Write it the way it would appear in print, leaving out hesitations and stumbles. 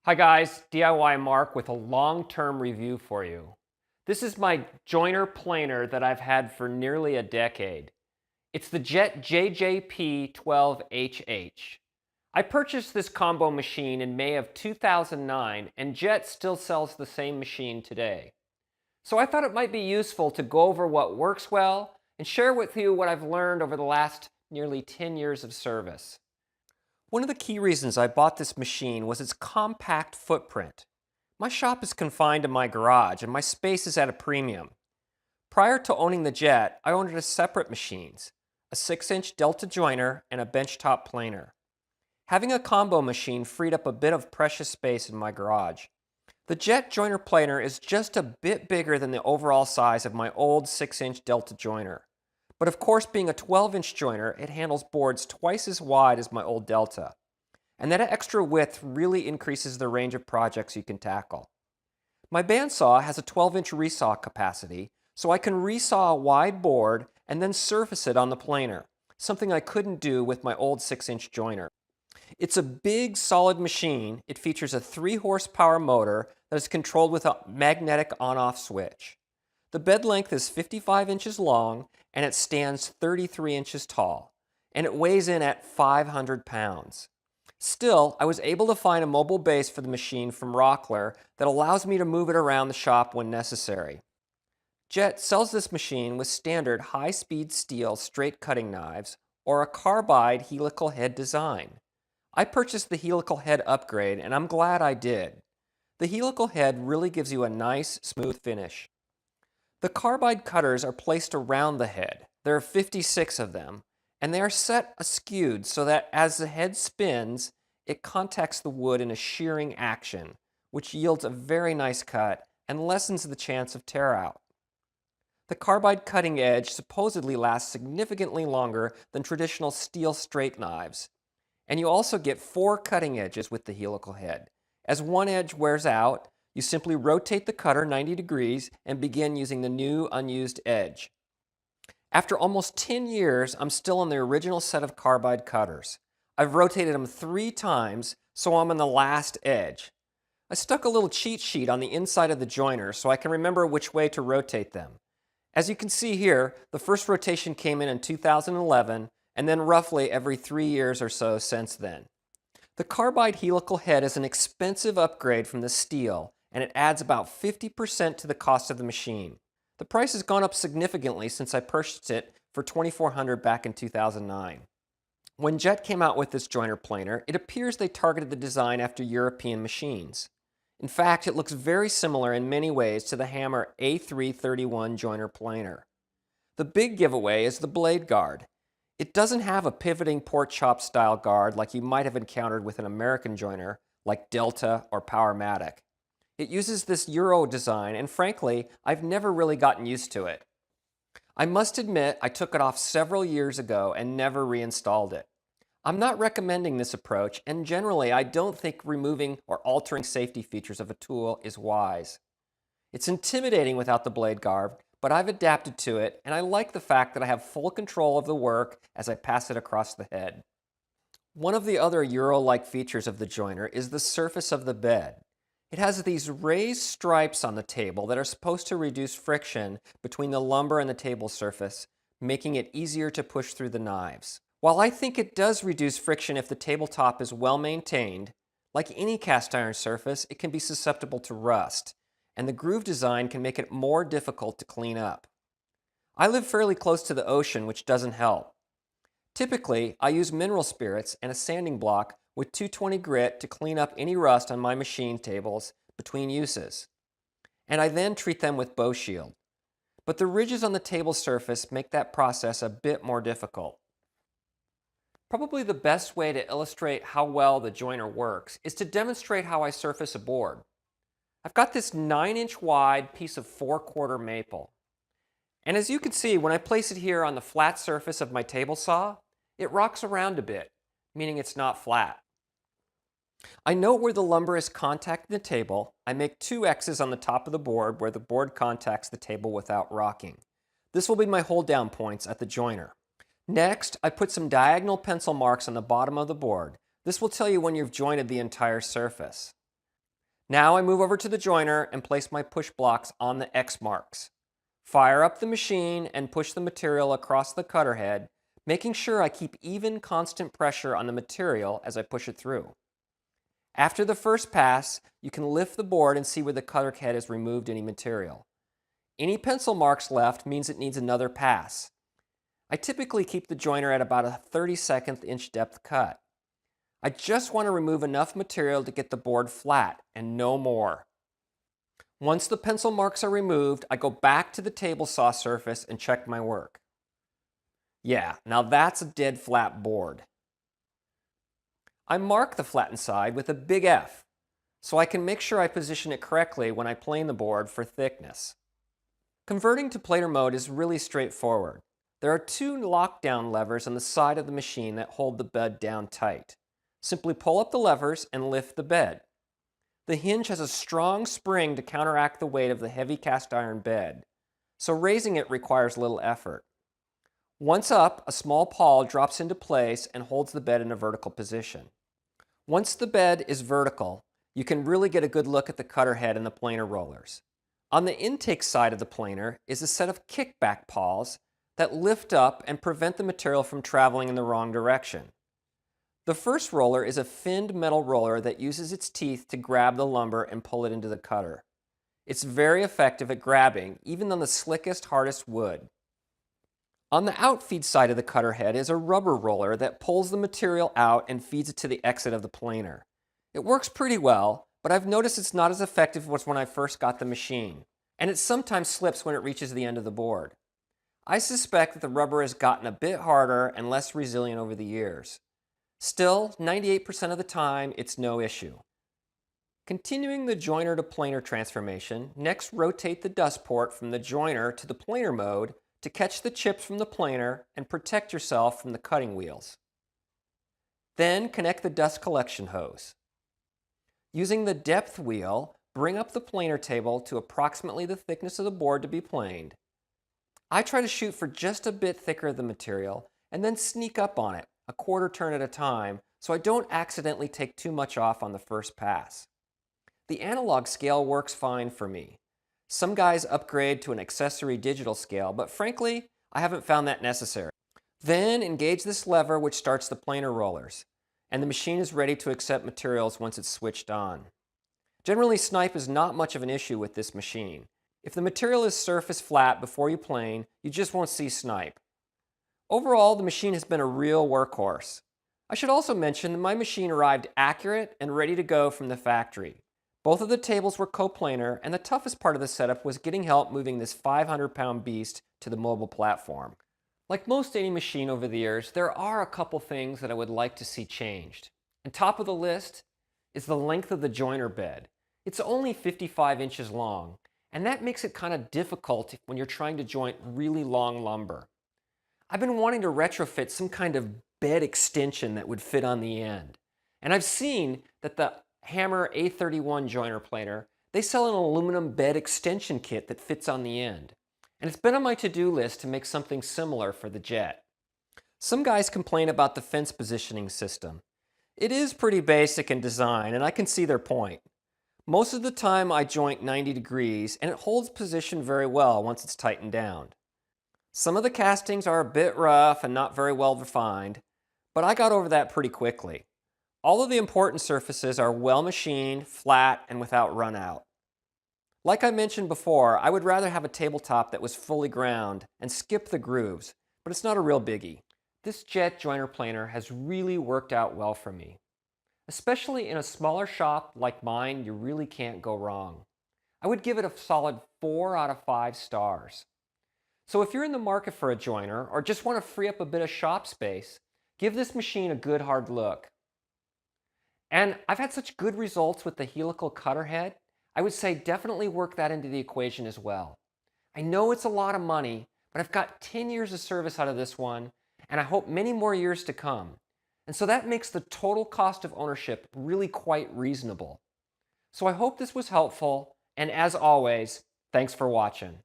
Hi guys, DIYMark with a long-term review for you. This is my joiner planer that I've had for nearly a decade. It's the Jet JJP-12HH. I purchased this combo machine in May of 2009 and Jet still sells the same machine today. So I thought it might be useful to go over what works well and share with you what I've learned over the last nearly 10 years of service. One of the key reasons I bought this machine was its compact footprint. My shop is confined to my garage and my space is at a premium. Prior to owning the Jet, I owned separate machines, a 6-inch Delta joiner and a benchtop planer. Having a combo machine freed up a bit of precious space in my garage. The Jet joiner planer is just a bit bigger than the overall size of my old 6-inch Delta joiner. But of course, being a 12-inch joiner, it handles boards twice as wide as my old Delta. And that extra width really increases the range of projects you can tackle. My bandsaw has a 12-inch resaw capacity, so I can resaw a wide board and then surface it on the planer, something I couldn't do with my old 6-inch joiner. It's a big, solid machine. It features a 3-horsepower motor that is controlled with a magnetic on-off switch. The bed length is 55 inches long and it stands 33 inches tall, and it weighs in at 500 pounds. Still, I was able to find a mobile base for the machine from Rockler that allows me to move it around the shop when necessary. Jet sells this machine with standard high-speed steel straight cutting knives or a Carbide Helical Head design. I purchased the Helical Head upgrade and I'm glad I did. The Helical Head really gives you a nice, smooth finish. The Carbide cutters are placed around the head. There are 56 of them, and they are set askewed so that as the head spins, it contacts the wood in a shearing action, which yields a very nice cut and lessens the chance of tear out. The Carbide cutting edge supposedly lasts significantly longer than traditional steel straight knives. And you also get 4 cutting edges with the Helical Head. As one edge wears out, you simply rotate the cutter 90 degrees and begin using the new unused edge. After almost 10 years, I'm still on the original set of Carbide cutters. I've rotated them 3 times, so I'm on the last edge. I stuck a little cheat sheet on the inside of the joiner so I can remember which way to rotate them. As you can see here, the first rotation came in 2011, and then roughly every 3 years or so since then. The Carbide Helical Head is an expensive upgrade from the steel, and it adds about 50% to the cost of the machine. The price has gone up significantly since I purchased it for $2,400 back in 2009. When Jet came out with this joiner planer, it appears they targeted the design after European machines. In fact, it looks very similar in many ways to the Hammer A331 joiner planer. The big giveaway is the blade guard. It doesn't have a pivoting pork chop style guard like you might have encountered with an American joiner like Delta or Powermatic. It uses this Euro design, and frankly, I've never really gotten used to it. I must admit I took it off several years ago and never reinstalled it. I'm not recommending this approach, and generally I don't think removing or altering safety features of a tool is wise. It's intimidating without the blade guard, but I've adapted to it, and I like the fact that I have full control of the work as I pass it across the head. One of the other Euro-like features of the joiner is the surface of the bed. It has these raised stripes on the table that are supposed to reduce friction between the lumber and the table surface, making it easier to push through the knives. While I think it does reduce friction if the tabletop is well maintained, like any cast iron surface, it can be susceptible to rust, and the groove design can make it more difficult to clean up. I live fairly close to the ocean, which doesn't help. Typically, I use mineral spirits and a sanding block with 220 grit to clean up any rust on my machine tables between uses. And I then treat them with Bow Shield. But the ridges on the table surface make that process a bit more difficult. Probably the best way to illustrate how well the joiner works is to demonstrate how I surface a board. I've got this 9-inch wide piece of 4/4 maple. And as you can see, when I place it here on the flat surface of my table saw, it rocks around a bit, meaning it's not flat. I note where the lumber is contacting the table. I make 2 X's on the top of the board where the board contacts the table without rocking. This will be my hold down points at the joiner. Next, I put some diagonal pencil marks on the bottom of the board. This will tell you when you've jointed the entire surface. Now I move over to the joiner and place my push blocks on the X marks. Fire up the machine and push the material across the cutter head, making sure I keep even constant pressure on the material as I push it through. After the first pass, you can lift the board and see where the cutter head has removed any material. Any pencil marks left means it needs another pass. I typically keep the joiner at about a 32nd inch depth cut. I just want to remove enough material to get the board flat and no more. Once the pencil marks are removed, I go back to the table saw surface and check my work. Yeah, now that's a dead flat board. I mark the flattened side with a big F so I can make sure I position it correctly when I plane the board for thickness. Converting to planer mode is really straightforward. There are two lockdown levers on the side of the machine that hold the bed down tight. Simply pull up the levers and lift the bed. The hinge has a strong spring to counteract the weight of the heavy cast iron bed, so raising it requires little effort. Once up, a small pawl drops into place and holds the bed in a vertical position. Once the bed is vertical, you can really get a good look at the cutter head and the planer rollers. On the intake side of the planer is a set of kickback pawls that lift up and prevent the material from traveling in the wrong direction. The first roller is a finned metal roller that uses its teeth to grab the lumber and pull it into the cutter. It's very effective at grabbing, even on the slickest, hardest wood. On the outfeed side of the cutter head is a rubber roller that pulls the material out and feeds it to the exit of the planer. It works pretty well, but I've noticed it's not as effective as when I first got the machine, and it sometimes slips when it reaches the end of the board. I suspect that the rubber has gotten a bit harder and less resilient over the years. Still, 98% of the time, it's no issue. Continuing the joiner to planer transformation, next rotate the dust port from the joiner to the planer mode to catch the chips from the planer and protect yourself from the cutting wheels. Then connect the dust collection hose. Using the depth wheel, bring up the planer table to approximately the thickness of the board to be planed. I try to shoot for just a bit thicker of the material and then sneak up on it, a quarter turn at a time, so I don't accidentally take too much off on the first pass. The analog scale works fine for me. Some guys upgrade to an accessory digital scale, but frankly, I haven't found that necessary. Then engage this lever which starts the planer rollers, and the machine is ready to accept materials once it's switched on. Generally, snipe is not much of an issue with this machine. If the material is surface flat before you plane, you just won't see snipe. Overall, the machine has been a real workhorse. I should also mention that my machine arrived accurate and ready to go from the factory. Both of the tables were coplanar, and the toughest part of the setup was getting help moving this 500-pound beast to the mobile platform. Like most any machine over the years, there are a couple things that I would like to see changed. And top of the list is the length of the joiner bed. It's only 55 inches long, and that makes it kind of difficult when you're trying to joint really long lumber. I've been wanting to retrofit some kind of bed extension that would fit on the end. And I've seen that the Hammer A31 joiner planer, they sell an aluminum bed extension kit that fits on the end. And it's been on my to-do list to make something similar for the Jet. Some guys complain about the fence positioning system. It is pretty basic in design, and I can see their point. Most of the time I joint 90 degrees, and it holds position very well once it's tightened down. Some of the castings are a bit rough and not very well defined, but I got over that pretty quickly. All of the important surfaces are well machined, flat, and without run out. Like I mentioned before, I would rather have a tabletop that was fully ground and skip the grooves, but it's not a real biggie. This Jet joiner planer has really worked out well for me. Especially in a smaller shop like mine, you really can't go wrong. I would give it a solid 4 out of 5 stars. So if you're in the market for a joiner or just want to free up a bit of shop space, give this machine a good hard look. And I've had such good results with the helical cutter head, I would say definitely work that into the equation as well. I know it's a lot of money, but I've got 10 years of service out of this one, and I hope many more years to come. And so that makes the total cost of ownership really quite reasonable. So I hope this was helpful, and as always, thanks for watching.